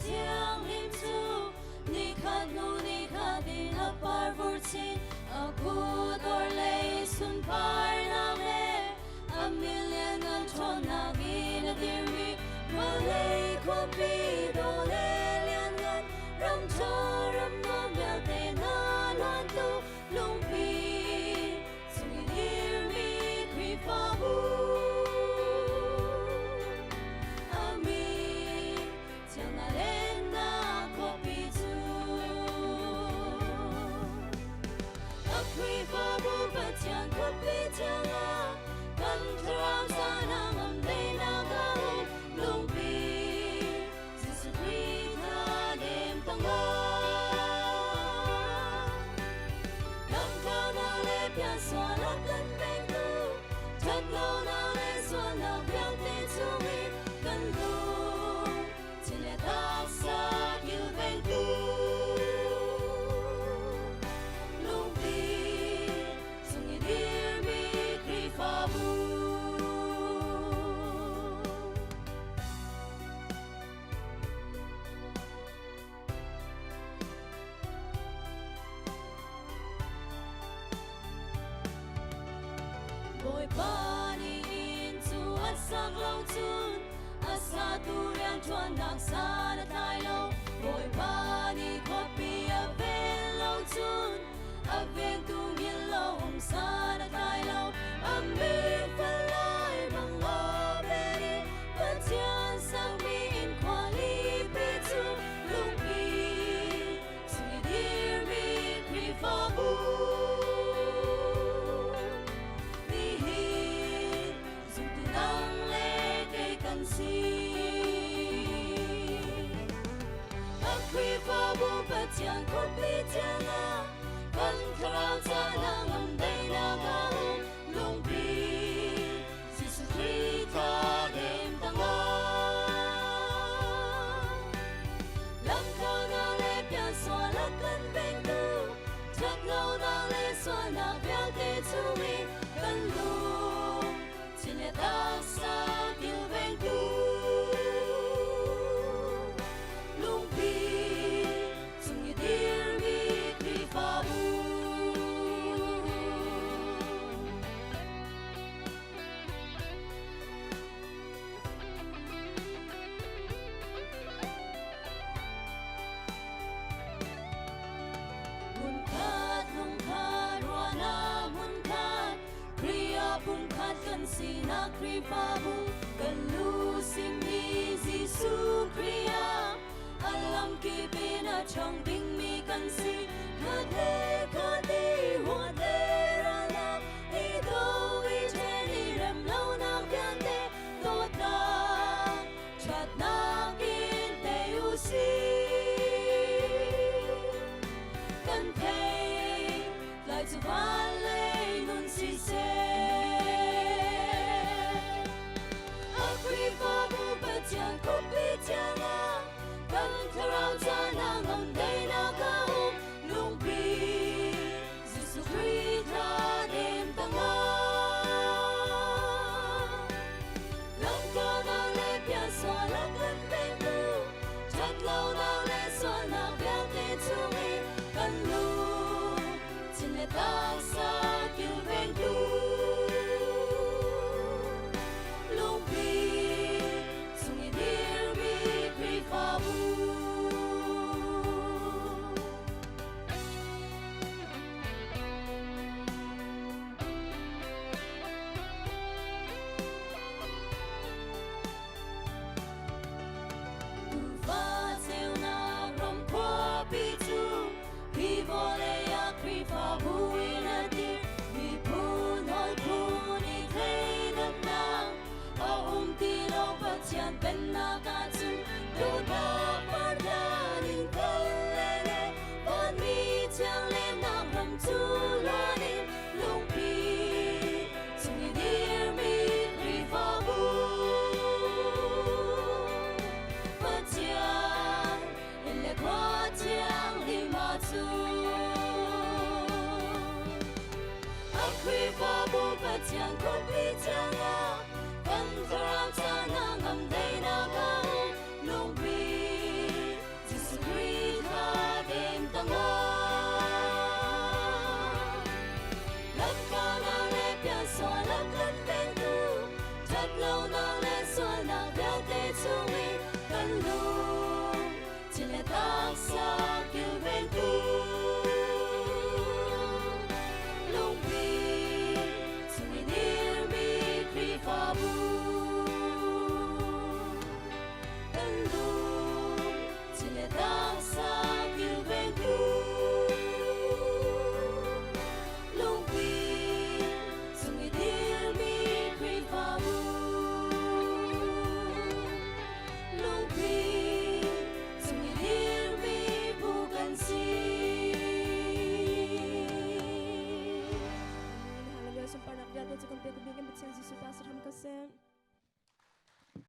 tiang lim chu ni khat nu ni khatin a par vurchin a kudor lei sun par na me a million an thon na gin a dirmi malay ko pi do le lian gan ram cha ram non bel te na loan tu lung pi sung dir mi kri fa bu ami chang na len na ko pi chu a kri fa bu pa chang ko pi chang a kan trao sa na ngam de na ga lung pi Jesus Christ na dem tang ga nam cao na le pian so la kan beng tu chat lo na le so na pian te chu mi kan lu chin le ta sa you beng tu lung pi sung i dir mi kri fa bu boy bani in chu at sak lo chun asa tu rian chuan dak sa na tai lo boy bani copy a ven lo chun a ven tu min lo hom sa na tai lo a mi fa lai bang lo be ni pa chian sang mi in quali pe chu lung pi sui dir mi kri fa bu chàng có biết chàng à cần khao cha na ngầm đây na ga lung pi Jesus Christ ta đêm tăng ga lam khao na le pian so la kan beng tu chắc lâu na le so na bel te chu mi kan lu chin le ta sa kiu beng tu lung pi dear me, kri fa bu. Mun khat lung khat ruana mun khat kriya bung khat kan si na kri fa bu kan lu sim mi Gisu kriya alam ki bina chong ding mi kan si khate hoa te ra la ni do i che ni rem lo na kyan te do ta chat na kin te u si kan te lai zu van le nun si se a kri fa bu pa chang ko pi chang a kan trao cha na ngam dei na ga lung pi Jesus Christ ta đêm tăng ga lam ca na le pian so la kan beng tu chat lâu na le so na bel te chu mi kan lu chin le ta sa kiu beng tu lung pi sung i dir mi kri fa bu kri fa bu in a dir mi pun hoi pun i thei dat na a ti lo pa chian pen na ka chu do da par da nin kal le le on mi chang le na ram chu la ni lung pi sung i dir mi kri fa bu pa chian in le kwa chiang li ma chu kri fa bu pa chang ko pi chang a kan trao cha na ngam dei na ga lung pi som parnak viat lo chu kan pe ku bing em chen ji su ta sa tham ka sem